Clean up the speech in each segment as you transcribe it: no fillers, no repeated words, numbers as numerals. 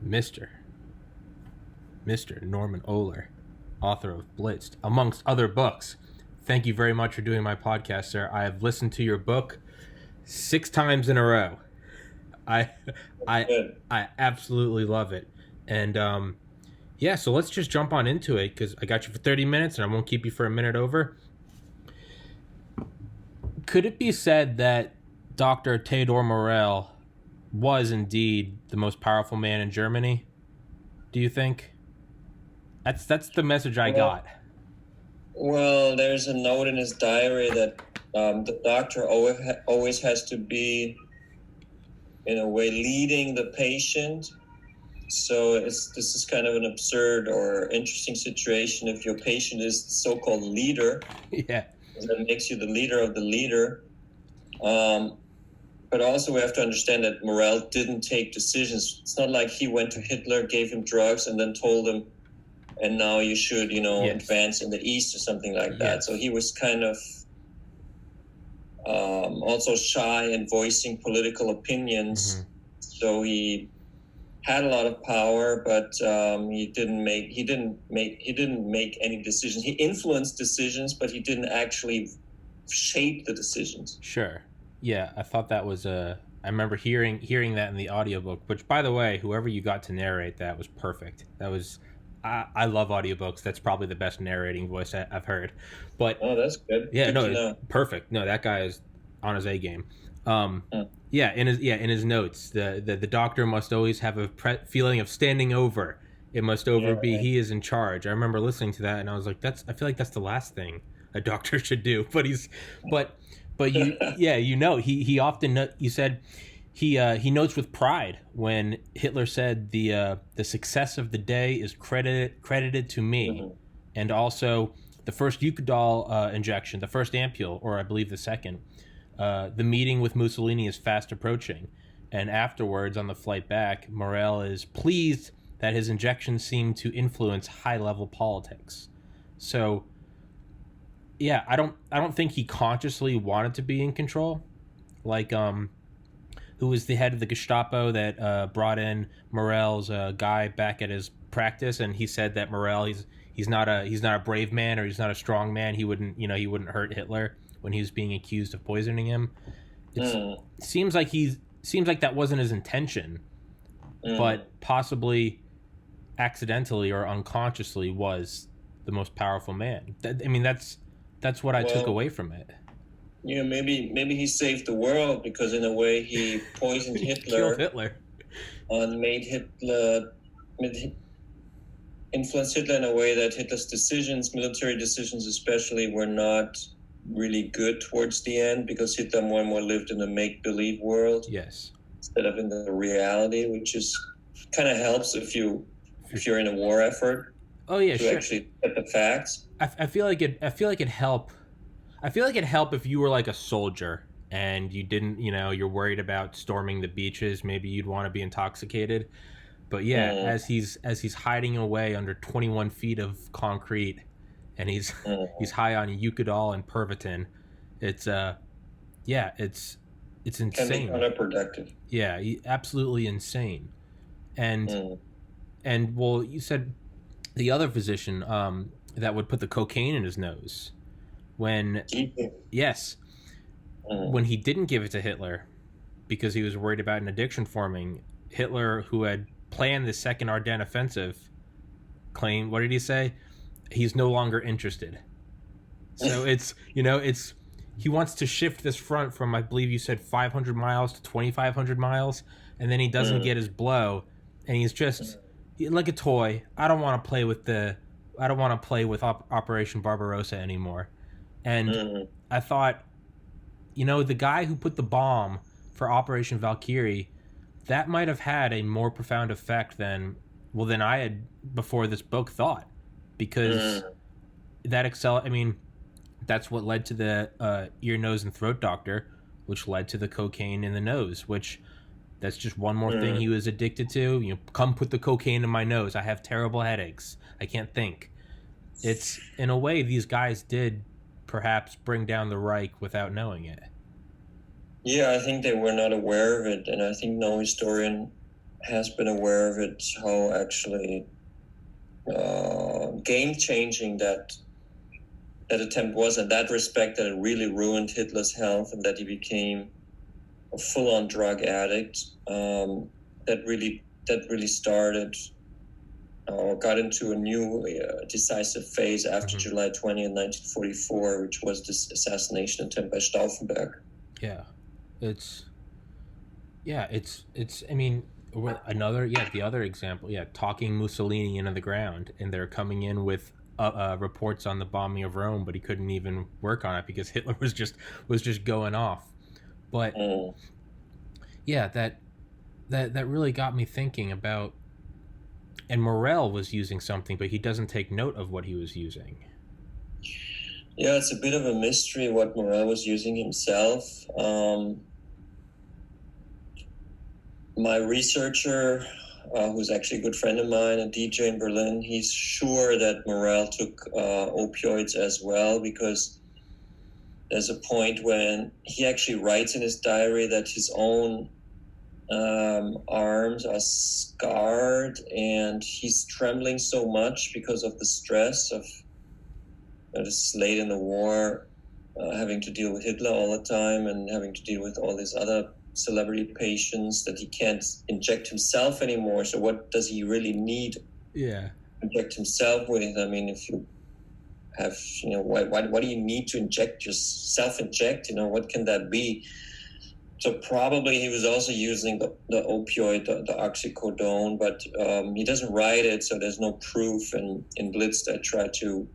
Mr. Norman Ohler, author of Blitzed, amongst other books. Thank you very much for doing my podcast, sir. I have listened to your book 6 times in a row. I absolutely love it. And so let's just jump on into it, because I got you for 30 minutes and I won't keep you for a minute over. Could it be said that Dr. Theodor Morell was indeed the most powerful man in Germany? Do you think? That's the message I got. Well, there's a note in his diary that the doctor always has to be, in a way, leading the patient. So this is kind of an absurd or interesting situation if your patient is the so-called leader. Yeah. That makes you the leader of the leader. But also we have to understand that Morell didn't take decisions. It's not like he went to Hitler, gave him drugs, and then told him, and now you should, advance in the East or something like that. So he was kind of also shy in voicing political opinions. Mm-hmm. So he had a lot of power, but he didn't make any decisions. He influenced decisions, but he didn't actually shape the decisions. Sure. Yeah, I thought that was I remember hearing that in the audiobook, which, by the way, whoever you got to narrate that was perfect. That was I love audiobooks. That's probably the best narrating voice I've heard. But that's good. Yeah, good perfect. No, that guy is on his A game. Yeah, in his notes, the doctor must always have a feeling of standing over. It must be he is in charge. I remember listening to that and I was like, I feel like that's the last thing a doctor should do. But you he often, you said he notes with pride when Hitler said the success of the day is credited to me. Mm-hmm. And also the first Eucadol injection, the first ampule, or I believe the second. The meeting with Mussolini is fast approaching, and afterwards, on the flight back, Morell is pleased that his injections seem to influence high-level politics. So, yeah, I don't think he consciously wanted to be in control. Like, who was the head of the Gestapo that brought in Morell's guy back at his practice, and he said that Morell he's not a brave man, or he's not a strong man. He wouldn't hurt Hitler when he was being accused of poisoning him. It seems like that wasn't his intention, but possibly accidentally or unconsciously was the most powerful man. That's what I took away from it. Yeah, maybe he saved the world, because in a way he poisoned Hitler. Killed Hitler. And influenced Hitler in a way that Hitler's decisions, military decisions especially, were not really good towards the end, because Hitler more and more lived in a make-believe world. Yes. Instead of in the reality, which is kind of helps if you're in a war effort. Oh yeah, to actually get the facts. I feel like it'd help if you were like a soldier and you didn't, you're worried about storming the beaches. Maybe you'd want to be intoxicated. But yeah, as he's hiding away under 21 feet of concrete, and he's high on Eucadol and Pervitin, it's insane. Can be counterproductive. Yeah, absolutely insane. And well, you said the other physician that would put the cocaine in his nose when when he didn't give it to Hitler because he was worried about an addiction forming. Hitler, who had planned the Second Ardennes offensive, claimed, what did he say? He's no longer interested. So he wants to shift this front from, I believe you said 500 miles to 2,500 miles, and then he doesn't get his blow, and he's just like a toy. I don't want to play with Operation Barbarossa anymore. And I thought, the guy who put the bomb for Operation Valkyrie, that might have had a more profound effect than I had before this book thought. Because that's what led to the ear, nose, and throat doctor, which led to the cocaine in the nose, which that's just one more thing he was addicted to. Come put the cocaine in my nose. I have terrible headaches. I can't think. It's, in a way, these guys did perhaps bring down the Reich without knowing it. Yeah, I think they were not aware of it, and I think no historian has been aware of it, how actually game-changing that attempt was in that respect, that it really ruined Hitler's health and that he became a full-on drug addict. That really started or got into a new decisive phase after July 20th, 1944, which was this assassination attempt by Stauffenberg. Yeah, I mean, the other example, talking Mussolini into the ground, and they're coming in with reports on the bombing of Rome, but he couldn't even work on it because Hitler was just going off. But that really got me thinking about. And Morel was using something, but he doesn't take note of what he was using. Yeah, it's a bit of a mystery what Morel was using himself. My researcher, who's actually a good friend of mine, a DJ in Berlin, he's sure that Morel took opioids as well, because there's a point when he actually writes in his diary that his own arms are scarred and he's trembling so much because of the stress of this late in the war, having to deal with Hitler all the time and having to deal with all these other celebrity patients, that he can't inject himself anymore. So what does he really need to inject himself with? I mean, if you have, what do you need to inject, just self-inject? What can that be? So probably he was also using the opioid, the oxycodone, but he doesn't write it, so there's no proof. And in Blitzed, I try to,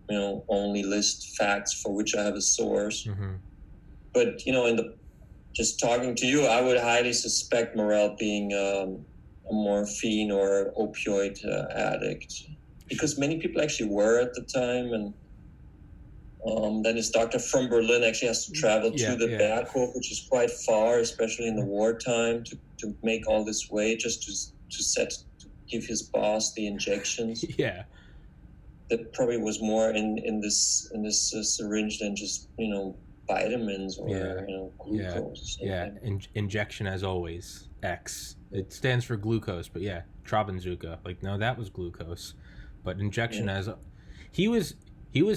only list facts for which I have a source. But, just talking to you, I would highly suspect Morel being a morphine or opioid addict, because many people actually were at the time. And then his doctor from Berlin actually has to travel to the Berghof, which is quite far, especially in the wartime, to make all this way just to give his boss the injections. Yeah, that probably was more in this syringe than just vitamins or glucose. Injection as always. X. It stands for glucose, but Trabenzuka. No, that was glucose, but injection as he was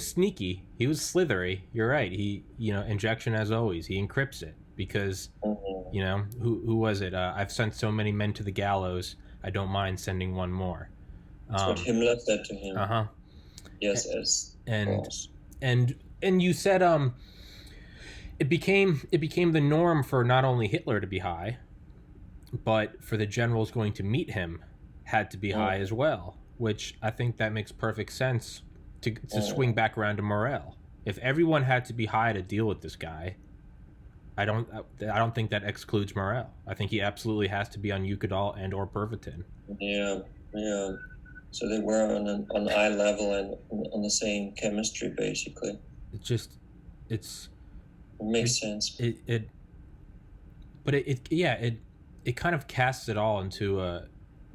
sneaky. He was slithery. You're right. He, injection as always. He encrypts it because, who was it? I've sent so many men to the gallows, I don't mind sending one more. That's what Himmler said to him. Yes, and you said it became the norm for not only Hitler to be high, but for the generals going to meet him had to be high as well, which I think that makes perfect sense. To swing back around to Morel, if everyone had to be high to deal with this guy, I don't think that excludes Morel. I think he absolutely has to be on Eucadol and or Pervitin. Yeah. So they were on eye level and on the same chemistry, basically. It makes sense. It kind of casts it all into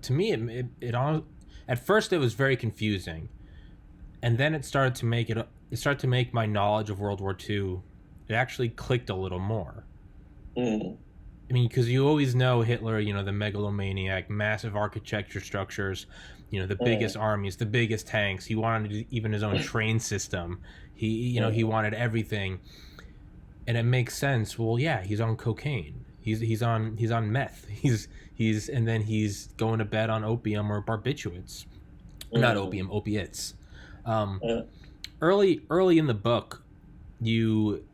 to me it all. At first it was very confusing. And then it started to make my knowledge of World War II, it actually clicked a little more. I mean, because you always know Hitler, the megalomaniac, massive architecture structures, the biggest armies, the biggest tanks. He wanted even his own train system. He wanted everything. And it makes sense. Well, he's on cocaine. He's on meth. And then he's going to bed on opium or barbiturates. Not opium, opiates. Early in the book, you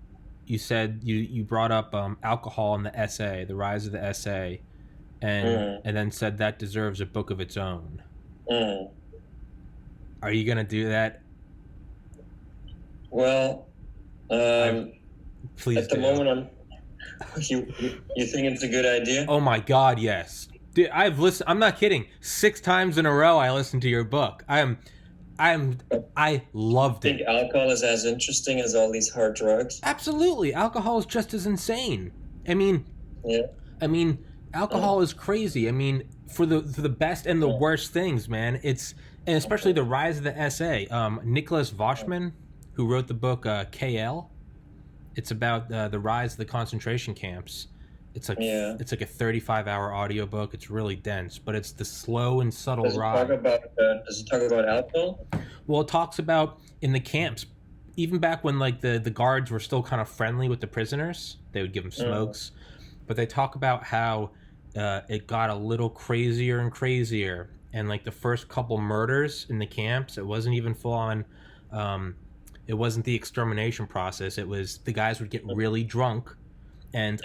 said you brought up alcohol in the SA, the rise of the SA, and then said that deserves a book of its own. Are you gonna do that? Well, please. At the moment, you think it's a good idea? Oh my God, yes. Dude, I've listened. I'm not kidding. 6 times in a row, I listened to your book. I loved it. I think alcohol is as interesting as all these hard drugs. Absolutely. Alcohol is just as insane. I mean, alcohol is crazy. I mean, for the best and the worst things, man. And especially the rise of the SA. Nicholas Voschman, who wrote the book KL, it's about the rise of the concentration camps. it's like a 35-hour audiobook. It's really dense, but it's the slow and subtle Does it ride. does it talk about alcohol? Well, it talks about in the camps, even back when like the guards were still kind of friendly with the prisoners, they would give them smokes, but they talk about how it got a little crazier and crazier, and like the first couple murders in the camps, it wasn't even full on. It wasn't the extermination process. It was the guys would get really drunk, and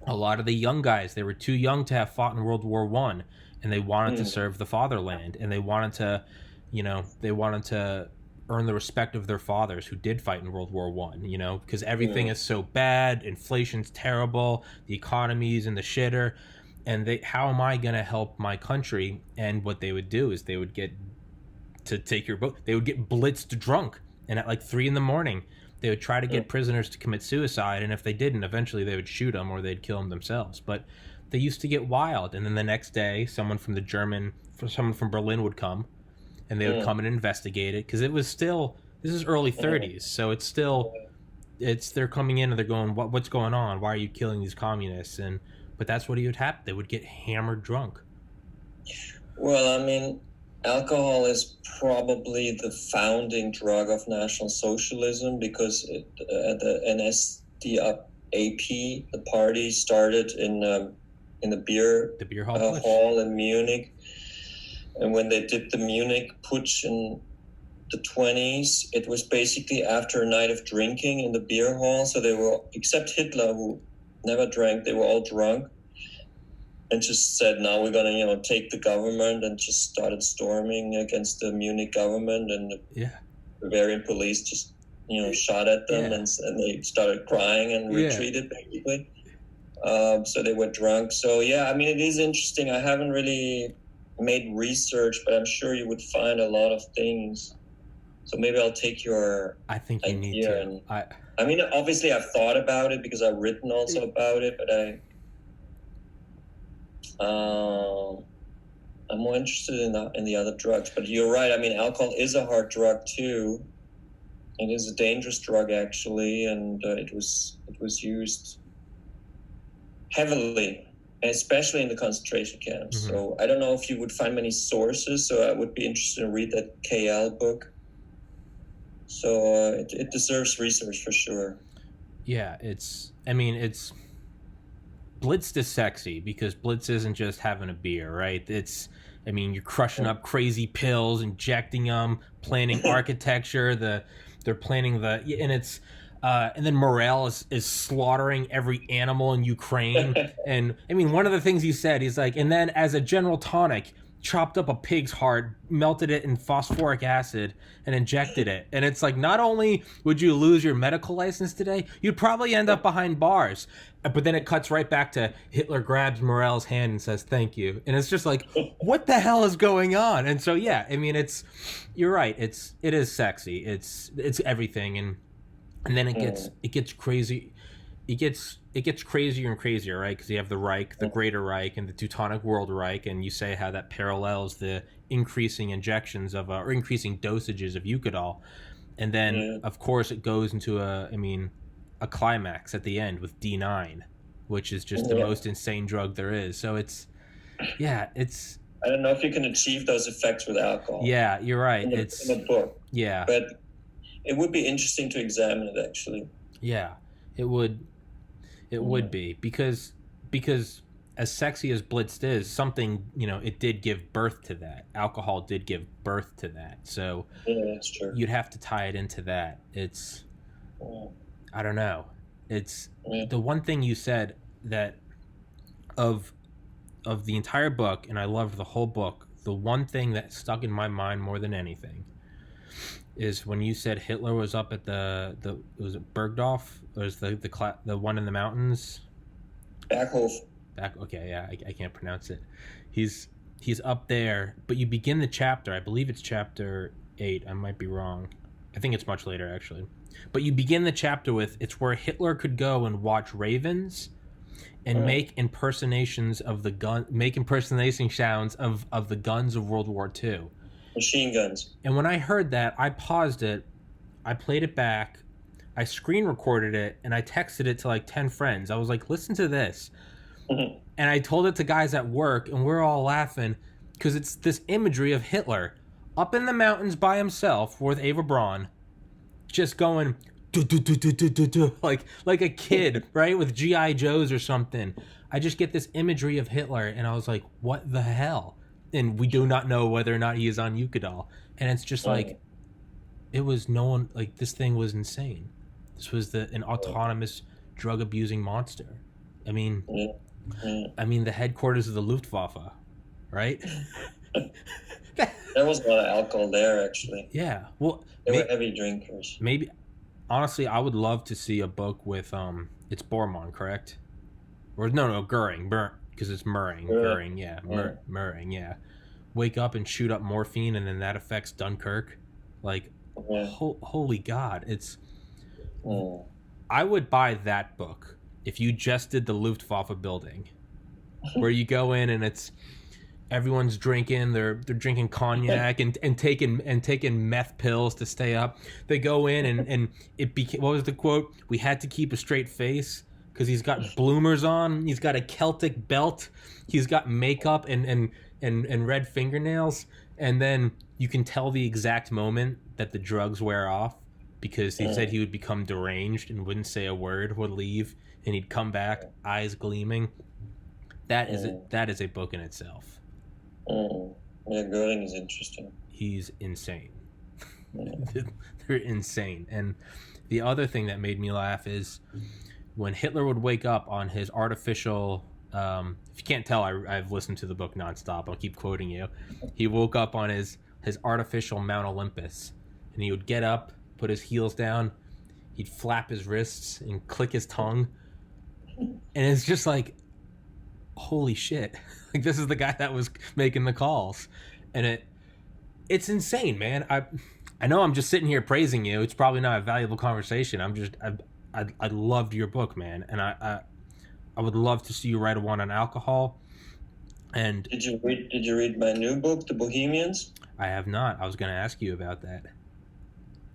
a lot of the young guys, they were too young to have fought in World War One, and they wanted to serve the fatherland, and they wanted to, they wanted to earn the respect of their fathers who did fight in World War One. Because everything is so bad, inflation's terrible, the economy's in the shitter, and how am I gonna help my country? And what they would do is they would get to take your boat. They would get blitzed drunk, and at like 3 a.m. they would try to get prisoners to commit suicide, and if they didn't, eventually they would shoot them or they'd kill them themselves. But they used to get wild, and then the next day, someone from Berlin would come, and they would come and investigate it, because it was still, this is early 30s, so it's still, they're coming in and they're going, what's going on? Why are you killing these communists? But that's what would happen. They would get hammered drunk. Well, I mean, alcohol is probably the founding drug of National Socialism, because the NSDAP, the party, started in the beer hall in Munich. And when they did the Munich Putsch in the 1920s, it was basically after a night of drinking in the beer hall. So they were, except Hitler, who never drank, they were all drunk. And just said, now we're going to, take the government, and just started storming against the Munich government, and the Bavarian police just, shot at them, and they started crying and retreated, basically. So they were drunk. So, I mean, it is interesting. I haven't really made research, but I'm sure you would find a lot of things. So maybe I'll take your I think you need to. And, I mean, obviously I've thought about it because I've written also about it, but I'm more interested in the other drugs. But you're right. I mean, alcohol is a hard drug too. It is a dangerous drug, actually, and it was used heavily, especially in the concentration camps. Mm-hmm. So I don't know if you would find many sources. So I would be interested to read that KL book. So it deserves research for sure. Yeah, Blitzed is sexy because Blitz isn't just having a beer, right? You're crushing up crazy pills, injecting them, planning architecture. They're planning and then Morel is slaughtering every animal in Ukraine. And one of the things he said, he's like, and then as a general tonic, chopped up a pig's heart, melted it in phosphoric acid, and injected it. And it's like, not only would you lose your medical license today, you'd probably end up behind bars. But then it cuts right back to Hitler grabs Morel's hand and says, thank you. And it's just like, what the hell is going on? And so, you're right. It is sexy. It's everything. And then it gets crazy. It gets crazier and crazier, right? Because you have the Reich, the Greater Reich, and the Teutonic World Reich, and you say how that parallels the increasing injections of or increasing dosages of Eucadol, and then of course it goes into a climax at the end with D9, which is just the most insane drug there is. So it's. I don't know if you can achieve those effects with alcohol. Yeah, you're right. In the book. Yeah, but it would be interesting to examine it, actually. Yeah, it would. It would be because as sexy as Blitzed is, something, it did give birth to that. Alcohol did give birth to that. So that's true. You'd have to tie it into that. It's, I don't know. It's the one thing you said that of the entire book, and I loved the whole book, the one thing that stuck in my mind more than anything is when you said Hitler was up at was it Bergdorf? Or was the one in the mountains? Berghof. Okay, yeah, I can't pronounce it. He's up there, but you begin the chapter, I believe it's chapter 8, I might be wrong. I think it's much later, actually. But you begin the chapter with, it's where Hitler could go and watch ravens and make impersonations of make impersonation sounds of the guns of World War II. Machine guns. And when I heard that, I paused it, I played it back, I screen recorded it and I texted it to like 10 friends. I was like, listen to this. And I told it to guys at work, and we're all laughing because it's this imagery of Hitler up in the mountains by himself with Ava Braun, just going like a kid, right, with GI Joes or something. I just get this imagery of Hitler, and I was like, what the hell? And we do not know whether or not he is on Eucadol, and it's just like, it was no one, like, this thing was insane. This was an autonomous drug abusing monster. I mean, the headquarters of the Luftwaffe, right? There was a lot of alcohol there, actually. Yeah, well, they were heavy drinkers. Maybe, honestly, I would love to see a book with it's Bormann, correct? Or no, Goering, because it's Murring, Goering, yeah, Murring, yeah. Wake up and shoot up morphine, and then that affects Dunkirk. Like, holy God, it's. I would buy that book if you just did the Luftwaffe building, where you go in and it's everyone's drinking, they're drinking cognac and taking meth pills to stay up. They go in and it became, what was the quote? We had to keep a straight face because he's got bloomers on, he's got a Celtic belt, he's got makeup and red fingernails, and then you can tell the exact moment that the drugs wear off because he said he would become deranged and wouldn't say a word, would leave, and he'd come back, eyes gleaming. That is a book in itself. Yeah, Goering is interesting. He's insane. They're insane. And the other thing that made me laugh is when Hitler would wake up on his artificial, if you can't tell, I've listened to the book nonstop, I'll keep quoting you. He woke up on his artificial Mount Olympus, and he would get up, put his heels down, he'd flap his wrists and click his tongue, and it's just like, holy shit. Like, this is the guy that was making the calls, and it's insane, man. I know I'm just sitting here praising you. It's probably not a valuable conversation. I loved your book, man, and I would love to see you write one on alcohol. And did you read my new book, The Bohemians? I have not. I was going to ask you about that.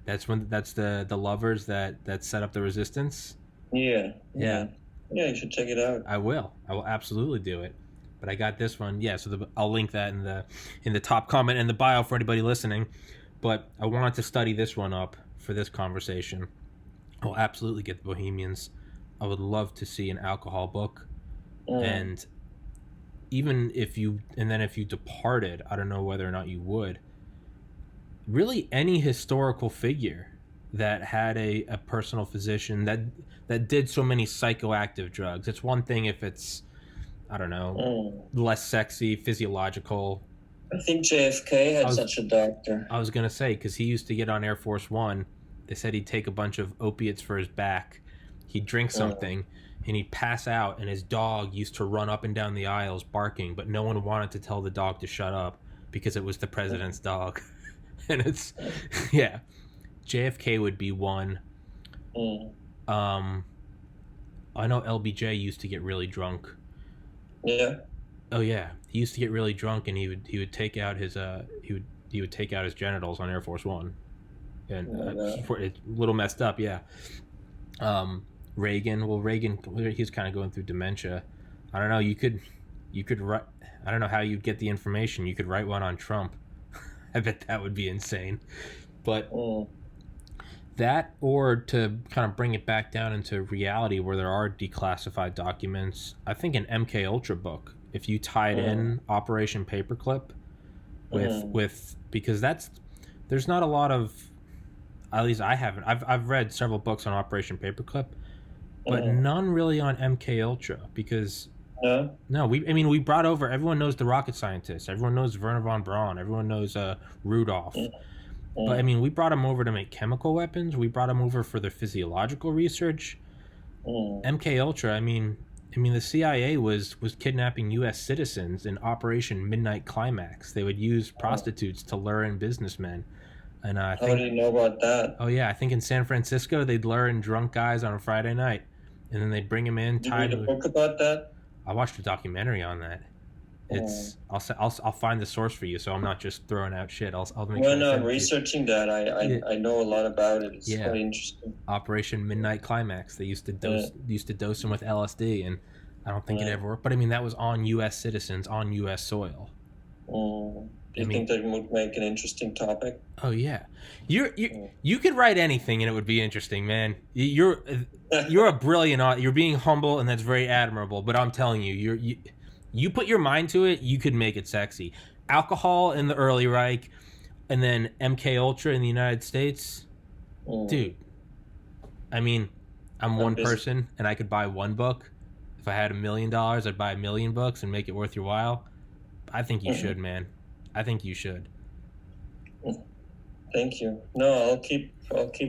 That's the lovers that set up the resistance. Yeah, you should check it out. I will absolutely do it. But I got this one. Yeah, so I'll link that in the top comment and the bio for anybody listening. But I wanted to study this one up for this conversation. I'll absolutely get The Bohemians. I would love to see an alcohol book. And even if you departed, I don't know whether or not you would. Really, any historical figure that had a personal physician that did so many psychoactive drugs. It's one thing if it's, I don't know, less sexy, physiological. I think JFK had such a doctor. I was going to say, because he used to get on Air Force One. They said he'd take a bunch of opiates for his back. He'd drink something, and he'd pass out, and his dog used to run up and down the aisles barking, but no one wanted to tell the dog to shut up because it was the president's dog. And it's, yeah, JFK would be one. I know LBJ used to get really drunk. Yeah. Oh yeah, he used to get really drunk, and he would take out his he would take out his genitals on Air Force One, and it's a little messed up. Yeah. Reagan. Well, Reagan, he's kind of going through dementia. I don't know. You could write. I don't know how you'd get the information. You could write one on Trump. I bet that would be insane. But that, or to kind of bring it back down into reality where there are declassified documents, I think an MK Ultra book, if you tied in Operation Paperclip with because there's not a lot of, at least I haven't. I've read several books on Operation Paperclip, but none really on MK Ultra because we brought over, everyone knows the rocket scientists, everyone knows Werner von Braun, everyone knows Rudolph. But I mean, we brought them over to make chemical weapons. We brought them over for their physiological research. MK Ultra. I mean, the CIA was kidnapping U.S. citizens in Operation Midnight Climax. They would use prostitutes to lure in businessmen. And I think, how do you know about that? Oh yeah, I think in San Francisco they'd lure in drunk guys on a Friday night, and then they'd bring them in. Did you read a book about that? I watched a documentary on that. I'll find the source for you, so I'm not just throwing out shit. I'll make Well, sure. no, I'm researching that. I know a lot about it. It's quite interesting. Operation Midnight Climax. They used to dose them with LSD, and I don't think it ever worked. But I mean, that was on U.S. citizens on U.S. soil. Do you think that would make an interesting topic? Oh yeah, you could write anything and it would be interesting, man. You're a brilliant. You're being humble, and that's very admirable. But I'm telling you, you put your mind to it, you could make it sexy. Alcohol in the early Reich, and then MK Ultra in the United States, dude. I mean, I'm one person, and I could buy one book. If I had $1 million, I'd buy 1 million books and make it worth your while. I think you should, man. I think you should. Thank you. No, I'll keep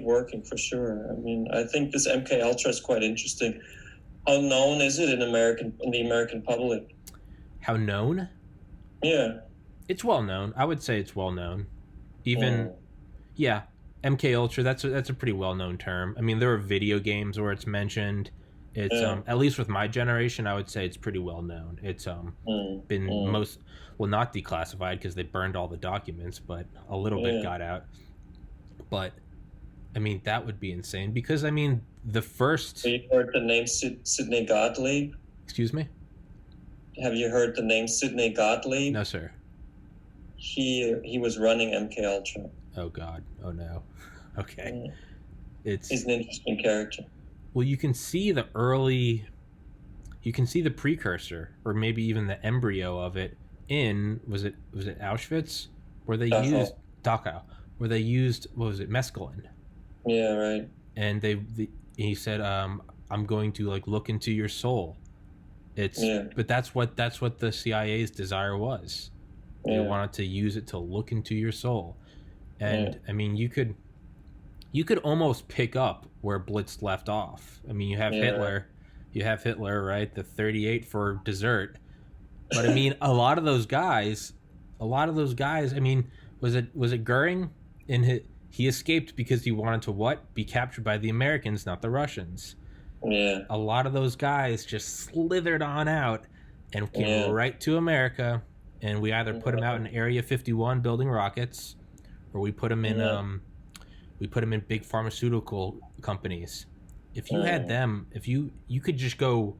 working for sure. I mean, I think this MK Ultra is quite interesting. How known is it in the American public? How known? Yeah. It's well known. I would say it's well known. Even yeah, MK Ultra, that's a pretty well known term. I mean, there are video games where it's mentioned. It's at least with my generation, I would say it's pretty well known. It's been not declassified because they burned all the documents, but a little bit got out. But I mean, that would be insane because I mean, the first. Have you heard the name Sidney Gottlieb? Excuse me? Have you heard the name Sidney Gottlieb? No, sir. He was running MK Ultra. Oh God! Oh no! Okay. He's an interesting character. Well, you can see the precursor, or maybe even the embryo of it in was it Auschwitz, where they used Dachau, where they used what was it, mescaline? Yeah, right. And he said, "I'm going to like look into your soul." But that's what the CIA's desire was. They wanted to use it to look into your soul, and I mean, you could almost pick up where Blitzed left off. I mean, you have Hitler, right? The 38 for dessert. But I mean, a lot of those guys. I mean, was it Goering? He escaped because he wanted to be captured by the Americans, not the Russians. Yeah. A lot of those guys just slithered on out and came right to America, and we either put them out in Area 51 building rockets, or we put them in big pharmaceutical companies. If you had them, if you could just go,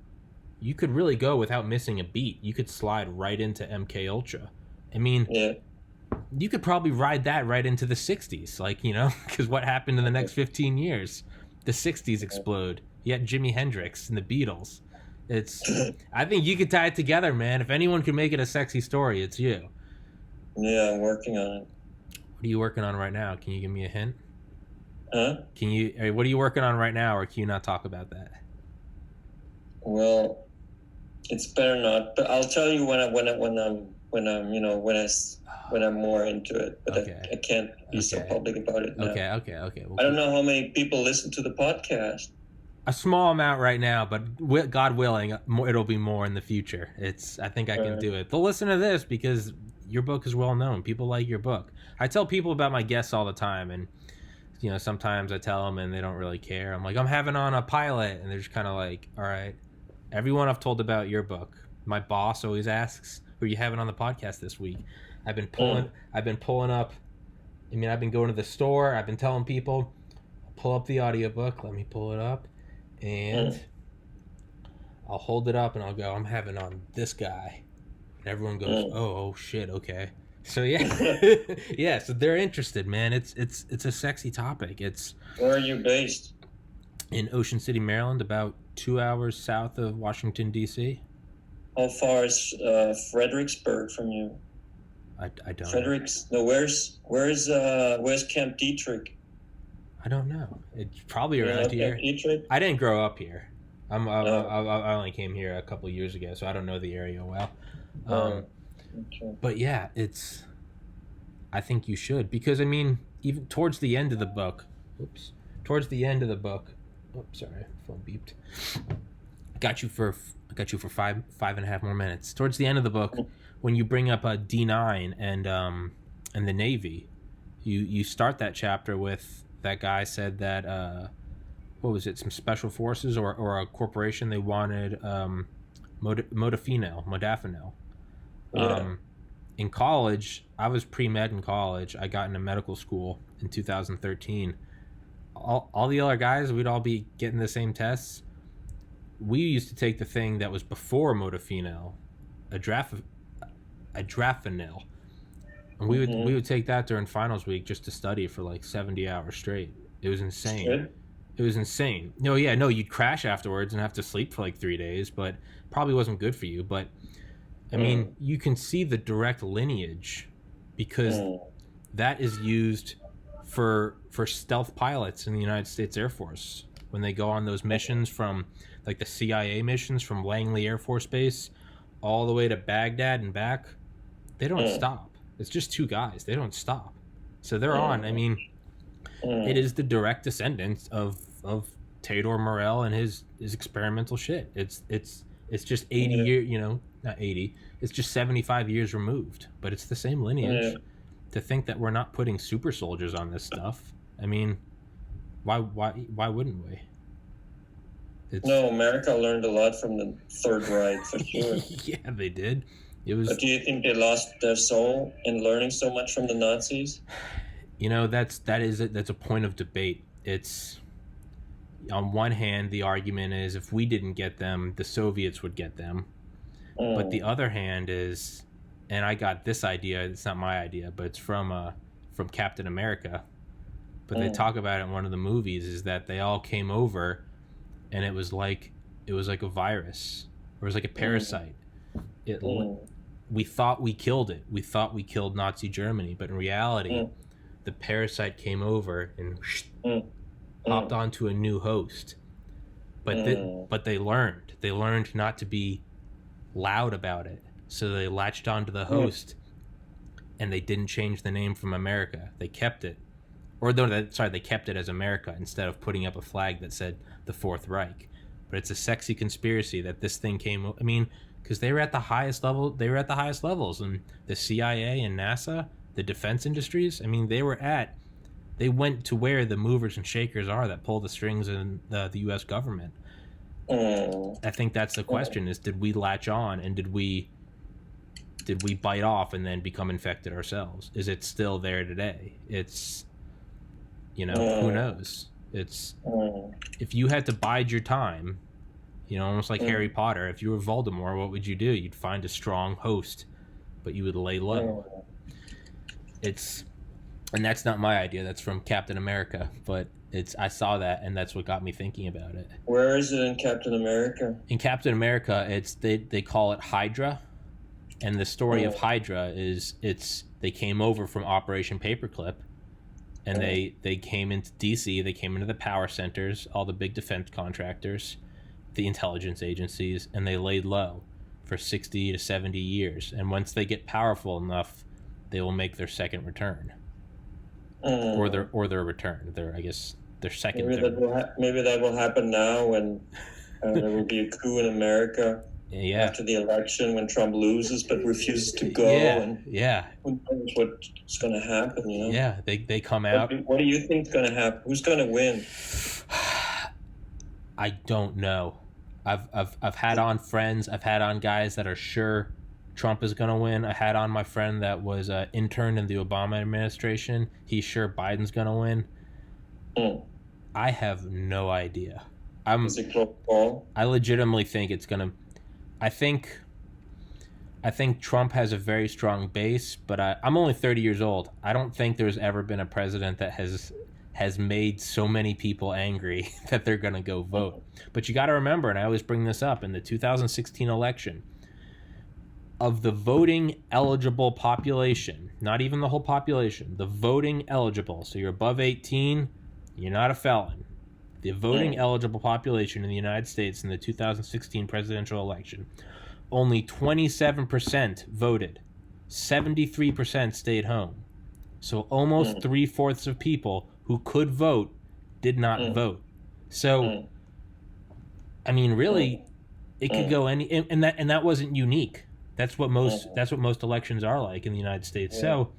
you could really go without missing a beat. You could slide right into MK Ultra. I mean, you could probably ride that right into the 60s, like, you know, because what happened in the next 15 years? The 60s explode. You had Jimi Hendrix and the Beatles. I think you could tie it together, man. If anyone could make it a sexy story, it's you. Yeah, I'm working on it. What are you working on right now? Can you give me a hint? Huh? What are you working on right now, or can you not talk about that? Well, it's better not. But I'll tell you when I'm more into it. But I can't be so public about it now. Okay. Well, I don't know how many people listen to the podcast. A small amount right now, but God willing, it'll be more in the future. I think I can do it. They'll listen to this because your book is well known. People like your book. I tell people about my guests all the time, and you know, sometimes I tell them and they don't really care. I'm like, I'm having on a pilot, and they're just kind of like, all right. Everyone I've told about your book. My boss always asks, who are you having on the podcast this week? I've been pulling up. I mean, I've been going to the store. I've been telling people, pull up the audiobook. Let me pull it up. And I'll hold it up and I'll go, I'm having on this guy. And everyone goes, oh shit, okay. So yeah, so they're interested, man. It's a sexy topic. Where are you based? In Ocean City, Maryland, about 2 hours south of Washington, D.C. How far is Fredericksburg from you? I don't know. Where's Camp Dietrich? I don't know. It's probably around here. I didn't grow up here. I only came here a couple of years ago, so I don't know the area well. But yeah, I think you should, because I mean, even towards the end of the book. Oh, sorry, phone beeped. Got you for 5.5 more minutes. Towards the end of the book, when you bring up a D9 and the Navy, you start that chapter with that guy said that what was it? Some special forces or a corporation, they wanted modafinil, In college, I was pre-med in college. I got into medical school in 2013. All the other guys, we'd all be getting the same tests. We used to take the thing that was before modafinil, adrafinil, and we would take that during finals week just to study for like 70 hours straight. It was insane. Good. It was insane. No, you'd crash afterwards and have to sleep for like 3 days, but probably wasn't good for you. But I mean, you can see the direct lineage because that is used for stealth pilots in the United States Air Force when they go on those missions from like the CIA missions from Langley Air Force Base all the way to Baghdad and back. They don't stop. It's just two guys. They don't stop. So they're on. I mean, it is the direct descendants of Theodore Morell and his experimental shit. It's just 80 years, not 80. It's just 75 years removed, but it's the same lineage. To think that we're not putting super soldiers on this stuff, I mean, why wouldn't we? No, America learned a lot from the Third Reich, for sure. Yeah, they did. But do you think they lost their soul in learning so much from the Nazis? That's a point of debate. It's, on one hand, the argument is if we didn't get them, the Soviets would get them. But the other hand is, and I got this idea, it's not my idea, but it's from Captain America. But they talk about it in one of the movies, is that they all came over and it was like a virus. Or it was like a parasite. We thought we killed it. We thought we killed Nazi Germany, but in reality, the parasite came over and hopped onto a new host. But they learned. They learned not to be loud about it. So they latched onto the host, and they didn't change the name from America. They kept it. They kept it as America instead of putting up a flag that said the Fourth Reich. But it's a sexy conspiracy that this thing came... I mean, because they were at the highest level. They were at the highest levels. And the CIA and NASA, the defense industries, I mean, they went to where the movers and shakers are that pull the strings in the U.S. government. I think that's the question, is did we latch on and did we bite off and then become infected ourselves? Is it still there today? It's, who knows? It's, if you had to bide your time, almost like Harry Potter, if you were Voldemort, what would you do? You'd find a strong host, but you would lay low. And that's not my idea. That's from Captain America, but I saw that, and that's what got me thinking about it. Where is it in Captain America? In Captain America, they call it Hydra, and the story of Hydra is they came over from Operation Paperclip, and they came into DC. They came into the power centers, all the big defense contractors, the intelligence agencies, and they laid low for 60 to 70 years. And once they get powerful enough, they will make their second return. Or their return. Their second. Maybe that will happen now when there will be a coup in America after the election when Trump loses but refuses to go. Who knows what's going to happen? Yeah, they come out. What do you think is going to happen? Who's going to win? I don't know. I've had on friends. I've had on guys that are sure Trump is going to win. I had on my friend that was an intern in the Obama administration. He's sure Biden's going to win. I have no idea. Is it close call? I legitimately think it's going to... I think Trump has a very strong base, but I'm only 30 years old. I don't think there's ever been a president that has made so many people angry that they're going to go vote. But you got to remember, and I always bring this up, in the 2016 election, of the voting eligible population, not even the whole population, the voting eligible, so you're above 18, you're not a felon. The voting eligible population in the United States in the 2016 presidential election, only 27% voted. 73% stayed home. So almost 3/4 of people who could vote did not vote. So, I mean, really, it could go any, and that wasn't unique. That's what most elections are like in the United States. So,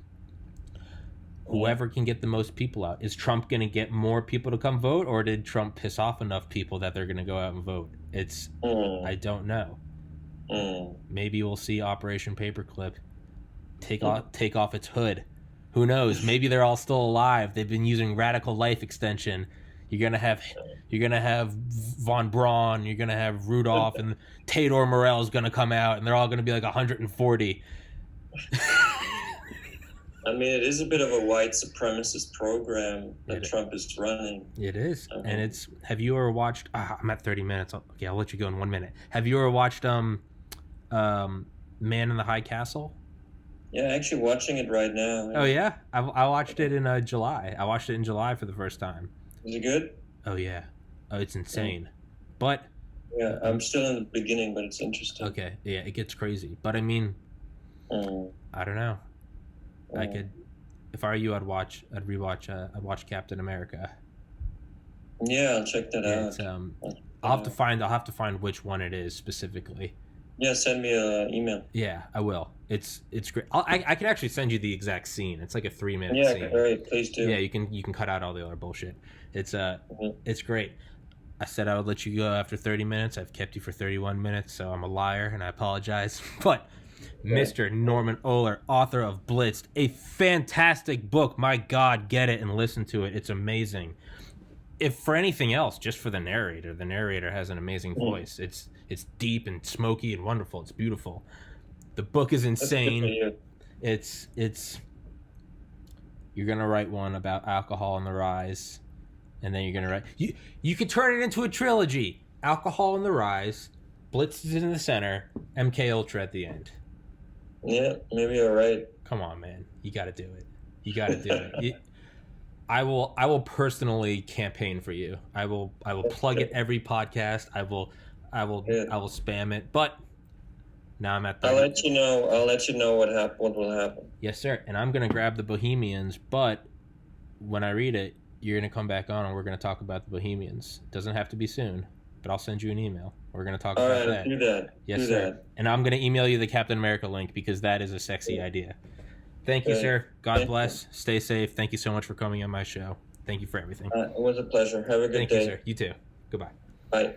whoever can get the most people out. Is Trump going to get more people to come vote, or did Trump piss off enough people that they're going to go out and vote? I don't know. Maybe we'll see Operation Paperclip take off its hood. Who knows? Maybe they're all still alive. They've been using radical life extension. You're gonna have von Braun. You're gonna have Rudolph, and Tador Morell is gonna come out, and they're all gonna be like 140. I mean, it is a bit of a white supremacist program that Trump is running. It is, and it's. Have you ever watched? I'm at 30 minutes. Okay, I'll let you go in 1 minute. Have you ever watched Man in the High Castle? Yeah, actually watching it right now. Oh yeah, I watched it in July. I watched it in July for the first time. Is it good? Oh yeah, it's insane. But yeah, I'm still in the beginning, but it's interesting. Okay, yeah, it gets crazy. But I mean, I don't know. I could, if I were you, I'd watch Captain America. Yeah, I'll check that out. I'll have to find which one it is specifically. Yeah, send me an email. Yeah, I will. It's great. I can actually send you the exact scene. It's like a 3-minute scene. Yeah, great. Please do. Yeah, you can cut out all the other bullshit. It's it's great. I said I would let you go after 30 minutes. I've kept you for 31 minutes, so I'm a liar, and I apologize. But Mr. Norman Ohler, author of Blitzed, a fantastic book. My God, get it and listen to it. It's amazing. If for anything else, just for the narrator. The narrator has an amazing voice. It's deep and smoky and wonderful. It's beautiful. The book is insane. It's you're gonna write one about alcohol on the rise, and then you're gonna write you could turn it into a trilogy. Alcohol on the rise, Blitz is in the center, MK Ultra at the end. Yeah, maybe you're right. Come on, man. You got to do it. You got to do it. I will personally campaign for you. I will plug it every podcast. I will spam it. But now I'm at the I'll let you know what will happen. Yes, sir. And I'm going to grab the Bohemians, but when I read it, you're going to come back on and we're going to talk about the Bohemians. It doesn't have to be soon, but I'll send you an email. We're going to talk about that. Do that. Yes, sir. And I'm going to email you the Captain America link because that is a sexy idea. Thank you, sir. God bless. Stay safe. Thank you so much for coming on my show. Thank you for everything. It was a pleasure. Have a good day. Thank you, sir. You too. Goodbye. Bye.